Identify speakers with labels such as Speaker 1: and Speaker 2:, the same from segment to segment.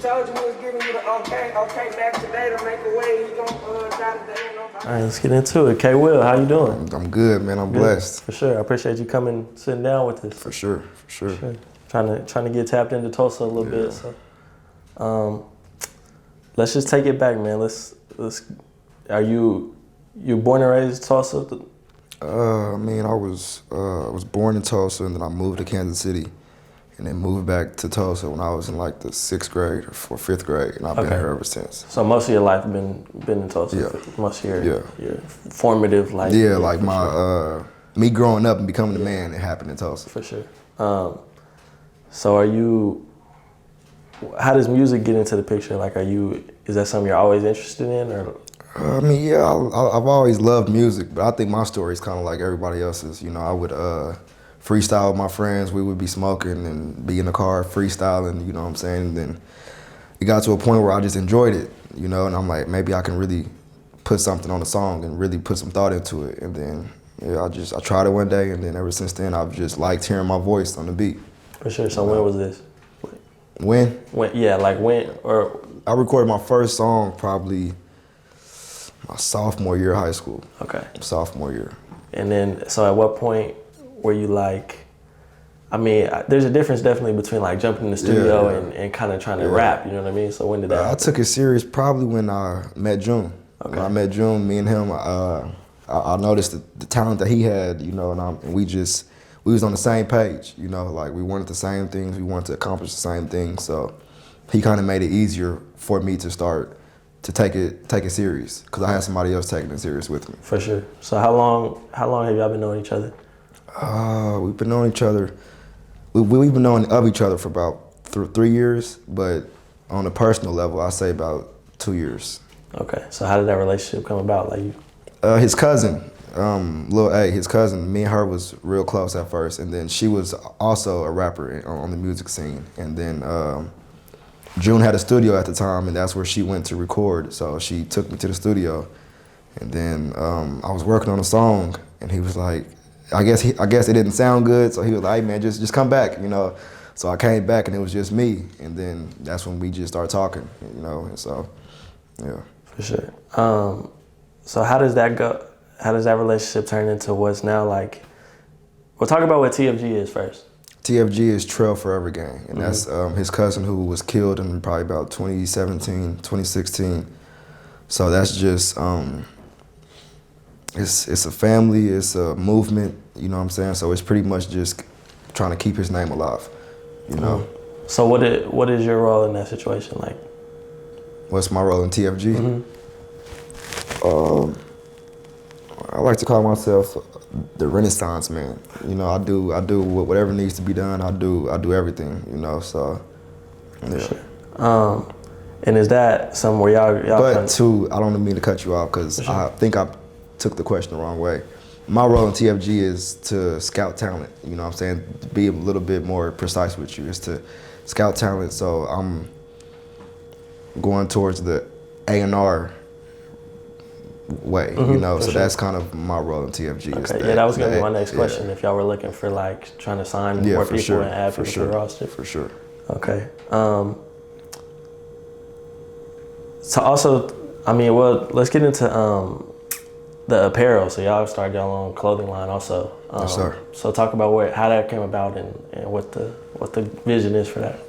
Speaker 1: Told you we was giving you the okay back today to make a way. He gon' die today.
Speaker 2: All right, let's get into it. K WIL, how you doing?
Speaker 3: I'm good, man. I'm blessed.
Speaker 2: For sure. I appreciate you coming, sitting down with us.
Speaker 3: For sure.
Speaker 2: Trying to get tapped into Tulsa a little bit. So, let's just take it back, man. Let's. Are you born and raised in Tulsa?
Speaker 3: I mean, I was born in Tulsa, and then I moved to Kansas City, and then moved back to Tulsa when I was in like the 6th grade or 5th grade, and I've been here ever since.
Speaker 2: So most of your life been in Tulsa.
Speaker 3: Yeah.
Speaker 2: Most of your formative life.
Speaker 3: Yeah, like my me growing up and becoming a man, it happened in Tulsa.
Speaker 2: For sure. So how does music get into the picture? Like, is that something you're always interested in, or?
Speaker 3: I mean, yeah, I've always loved music, but I think my story is kind of like everybody else's. You know, I would freestyle with my friends. We would be smoking and be in the car freestyling, you know what I'm saying? And then it got to a point where I just enjoyed it, you know, and I'm like, maybe I can really put something on a song and really put some thought into it. And then, yeah, I tried it one day, and then ever since then, I've just liked hearing my voice on the beat.
Speaker 2: For sure. So when was this?
Speaker 3: When?
Speaker 2: Yeah, like when, or?
Speaker 3: I recorded my first song probably my sophomore year of high school.
Speaker 2: Okay.
Speaker 3: Sophomore year.
Speaker 2: And then, so at what point were you like, I mean, there's a difference definitely between like jumping in the studio and kind of trying to rap, you know what I mean? So when did that happen?
Speaker 3: I took it serious probably when I met June. Okay. When I met June, me and him, I noticed the talent that he had, you know, and we was on the same page, you know, like we wanted the same things, we wanted to accomplish the same things. So he kind of made it easier for me to start to take it serious, because I had somebody else taking it serious with me.
Speaker 2: For sure. So how long have y'all been knowing each other?
Speaker 3: We've been knowing each other. We've been knowing of each other for about 3 years, but on a personal level, I say about 2 years.
Speaker 2: Okay. So how did that relationship come about? Like
Speaker 3: his cousin, Lil A, his cousin. Me and her was real close at first, and then she was also a rapper on the music scene, and then. June had a studio at the time, and that's where she went to record. So she took me to the studio, and then I was working on a song, and he was like, I guess it didn't sound good, so he was like, hey man, just come back, you know. So I came back, and it was just me, and then that's when we just started talking, you know. And so, yeah. For
Speaker 2: sure. So how does that go? How does that relationship turn into what's now like? We'll talk about what TFG is first.
Speaker 3: TFG is Trail Forever Gang, and that's his cousin who was killed in probably about 2017, 2016. So that's just, it's a family, it's a movement, you know what I'm saying? So it's pretty much just trying to keep his name alive, you know?
Speaker 2: So what is your role in that situation like?
Speaker 3: What's my role in TFG? I like to call myself the Renaissance man. You know, I do whatever needs to be done. I do everything. You know, so yeah.
Speaker 2: Sure. And is that somewhere y'all?
Speaker 3: But I don't mean to cut you off, because I think I took the question the wrong way. My role in TFG is to scout talent. You know what I'm saying? To be a little bit more precise with you, is to scout talent. So I'm going towards the A&R way, you know, so that's kind of my role in TFG.
Speaker 2: Okay, that was gonna be my next question. If y'all were looking for like trying to sign more people and add people to the roster.
Speaker 3: For sure.
Speaker 2: Okay. So also, I mean, well, let's get into the apparel. So y'all started your own clothing line also.
Speaker 3: Yes, sir.
Speaker 2: So talk about how that came about and what the vision is for that.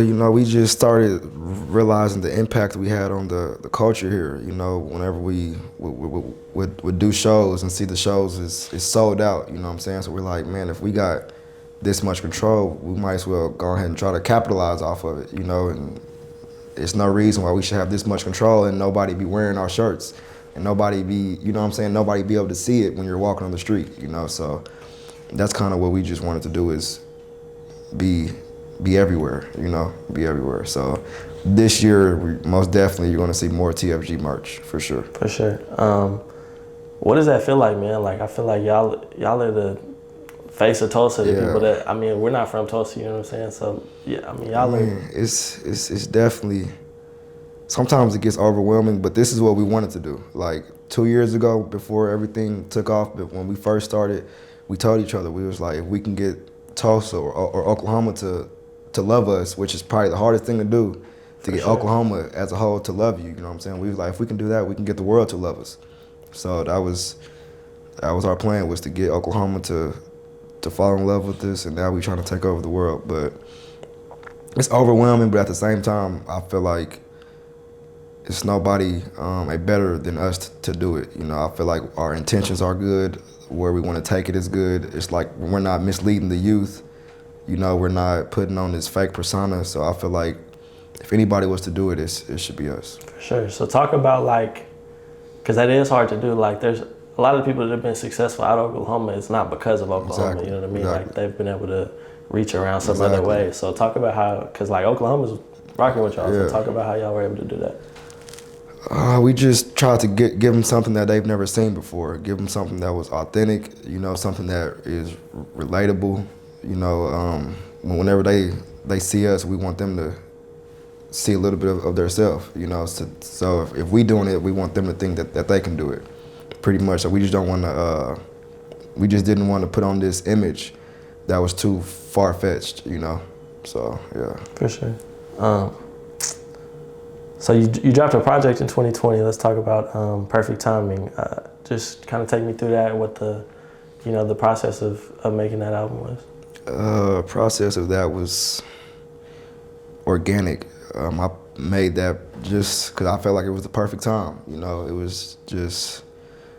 Speaker 3: You know, we just started realizing the impact we had on the culture here. You know, whenever we would do shows and see the shows is sold out, you know what I'm saying? So we're like, man, if we got this much control, we might as well go ahead and try to capitalize off of it, you know? And it's no reason why we should have this much control and nobody be wearing our shirts and nobody be, you know what I'm saying, nobody be able to see it when you're walking on the street, you know? So that's kind of what we just wanted to do, is be everywhere, you know, be everywhere. So this year, most definitely, you're gonna see more TFG merch, for sure.
Speaker 2: For sure. What does that feel like, man? Like, I feel like y'all are the face of Tulsa, the people that, I mean, we're not from Tulsa, you know what I'm saying? So, yeah, I mean, y'all are.
Speaker 3: It's definitely, sometimes it gets overwhelming, but this is what we wanted to do. Like 2 years ago, before everything took off, but when we first started, we told each other, we was like, if we can get Tulsa or Oklahoma to love us, which is probably the hardest thing to do, to get Oklahoma as a whole to love you. You know what I'm saying? We was like, if we can do that, we can get the world to love us. So that was our plan, was to get Oklahoma to fall in love with us, and now we trying to take over the world. But it's overwhelming, but at the same time, I feel like it's nobody better than us to do it. You know, I feel like our intentions are good. Where we want to take it is good. It's like we're not misleading the youth. You know, we're not putting on this fake persona. So I feel like if anybody was to do it, it should be us.
Speaker 2: For sure. So talk about, like, because that is hard to do. Like, there's a lot of people that have been successful out of Oklahoma. It's not because of Oklahoma.
Speaker 3: Exactly.
Speaker 2: You know what I mean?
Speaker 3: Exactly.
Speaker 2: Like, they've been able to reach around some other way. So talk about how, because like Oklahoma's rocking with y'all. So talk about how y'all were able to do that.
Speaker 3: We just tried to give them something that they've never seen before. Give them something that was authentic. You know, something that is relatable. You know, whenever they see us, we want them to see a little bit of their self. You know, so if we doing it, we want them to think that they can do it. Pretty much. So we just don't want to. We just didn't want to put on this image that was too far-fetched. You know, so yeah.
Speaker 2: For sure. So you dropped a project in 2020. Let's talk about Perfect Timing. Just kind of take me through that, what the process of making that album was.
Speaker 3: Process of that was organic. I made that just because I felt like it was the perfect time. You know, it was just,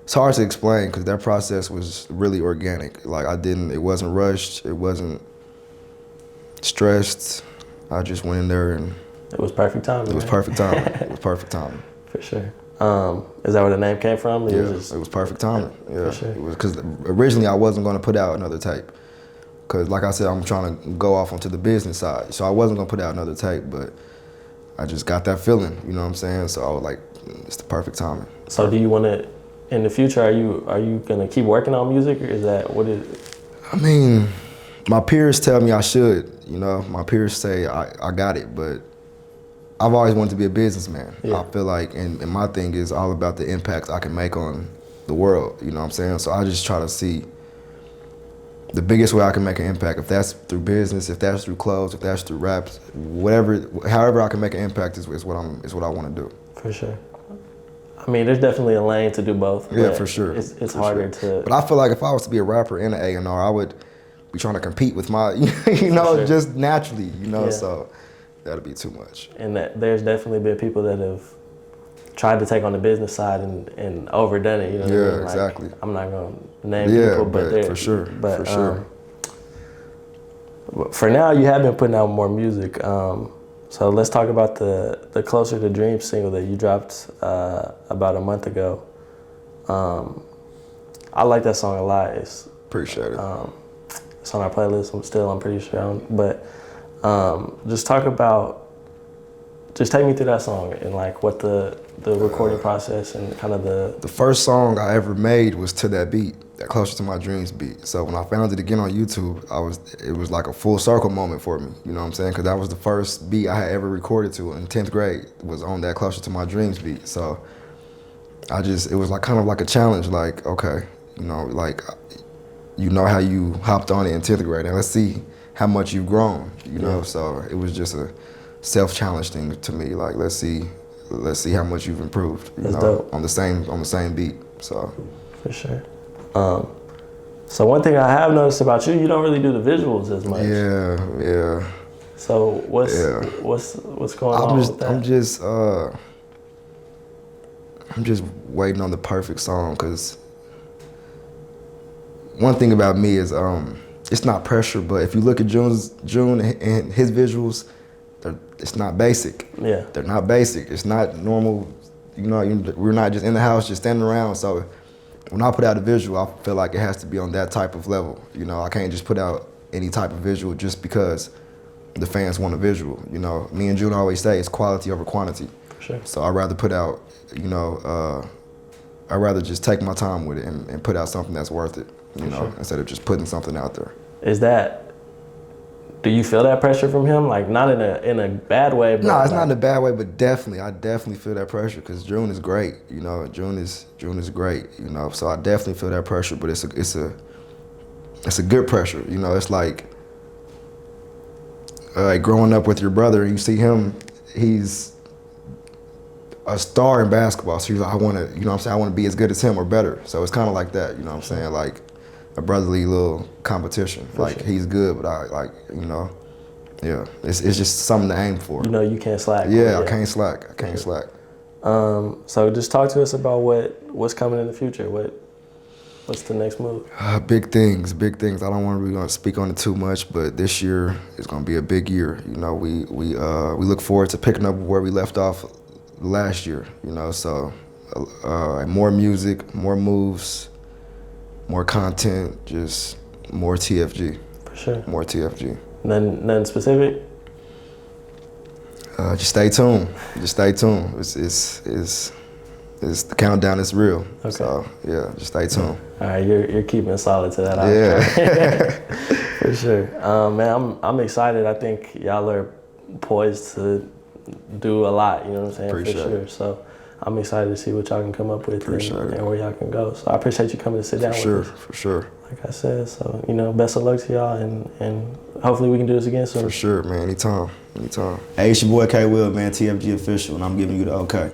Speaker 3: it's hard to explain because that process was really organic. Like it wasn't rushed. It wasn't stressed. I just went in there and
Speaker 2: it was perfect timing.
Speaker 3: It was perfect timing. It was perfect timing.
Speaker 2: For sure. Is that where the name came from?
Speaker 3: Yeah, it was perfect timing. Yeah,
Speaker 2: for sure.
Speaker 3: It was because originally I wasn't going to put out another tape. Because like I said, I'm trying to go off onto the business side. So I wasn't going to put out another tape, but I just got that feeling, you know what I'm saying? So I was like, it's the perfect timing.
Speaker 2: So do you want to, in the future, are you going to keep working on music, or is that, what is it?
Speaker 3: I mean, my peers tell me I should, you know? My peers say I got it, but I've always wanted to be a businessman. Yeah. I feel like, and my thing is all about the impact I can make on the world, you know what I'm saying? So I just try to see the biggest way I can make an impact. If that's through business, if that's through clothes, if that's through raps, however I can make an impact is what I want to do.
Speaker 2: For sure. I mean, there's definitely a lane to do both.
Speaker 3: Yeah, for sure.
Speaker 2: It's harder to.
Speaker 3: But I feel like if I was to be a rapper and an A&R, I would be trying to compete with my, you know, sure. Just naturally, you know, so that'd be too much.
Speaker 2: And there's definitely been people that have tried to take on the business side and overdone it, you know what I mean? Like,
Speaker 3: exactly.
Speaker 2: I'm not going to name people, but
Speaker 3: for sure, for sure.
Speaker 2: For now, you have been putting out more music. So let's talk about the Closer to Dreams single that you dropped about a month ago. I like that song a lot.
Speaker 3: Appreciate it.
Speaker 2: It's on our playlist. I'm pretty sure. But just take me through that song and like what the recording process and kind of the
Speaker 3: first song I ever made was to that beat, that Closer to My Dreams beat. So when I found it again on YouTube, it was like a full circle moment for me. You know what I'm saying? Because that was the first beat I had ever recorded to in 10th grade, was on that Closer to My Dreams beat. So it was like kind of like a challenge. Like, okay, you know, like, you know how you hopped on it in 10th grade, and let's see how much you've grown. You know, so it was just a self-challenge thing to me. Like, let's see how much you've improved. You know,
Speaker 2: dope.
Speaker 3: on the same beat. So
Speaker 2: for sure. So one thing I have noticed about you don't really do the visuals as much.
Speaker 3: Yeah.
Speaker 2: So what's going on with that?
Speaker 3: I'm just waiting on the perfect song, because one thing about me is it's not pressure, but if you look at June and his visuals, it's not basic.
Speaker 2: Yeah.
Speaker 3: They're not basic. It's not normal. You know, we're not just in the house just standing around. So when I put out a visual, I feel like it has to be on that type of level. You know, I can't just put out any type of visual just because the fans want a visual. You know, me and June always say it's quality over quantity.
Speaker 2: For sure.
Speaker 3: So I'd rather put out, you know, I'd rather just take my time with it and put out something that's worth it, you know, instead of just putting something out there. Do you feel that pressure from him? Like, not in a bad way, but no, it's not in a bad way, but I definitely feel that pressure, because June is great. You know, June is great. You know, so I definitely feel that pressure, but it's a good pressure. You know, it's like growing up with your brother, and you see him he's a star in basketball. So he's like, I want to, you know what I'm saying? I want to be as good as him or better. So it's kind of like that, you know what I'm saying? Like a brotherly little competition. Like he's good, but I like, you know, yeah. It's just something to aim for.
Speaker 2: You know, you can't slack.
Speaker 3: Yeah, I can't slack. I can't slack.
Speaker 2: So just talk to us about what's coming in the future. What's the next move?
Speaker 3: Big things, big things. I don't want to really speak on it too much, but this year is going to be a big year. You know, we look forward to picking up where we left off last year. You know, so more music, more moves, more content, just more TFG.
Speaker 2: For sure.
Speaker 3: More TFG.
Speaker 2: Nothing specific?
Speaker 3: Just stay tuned. Just stay tuned. It's the countdown is real. Okay. So yeah, just stay tuned.
Speaker 2: All right, you're keeping solid to that.
Speaker 3: Yeah.
Speaker 2: For sure. Man, I'm excited. I think y'all are poised to do a lot. You know what I'm saying?
Speaker 3: Appreciate
Speaker 2: for sure.
Speaker 3: it.
Speaker 2: So I'm excited to see what y'all can come up with and where y'all can go. So I appreciate you coming to sit down with us.
Speaker 3: For sure.
Speaker 2: Like I said, so you know, best of luck to y'all, and hopefully we can do this again soon.
Speaker 3: For sure, man. Anytime.
Speaker 4: Hey, it's your boy K WIL, man, TFG official, and I'm giving you the OK.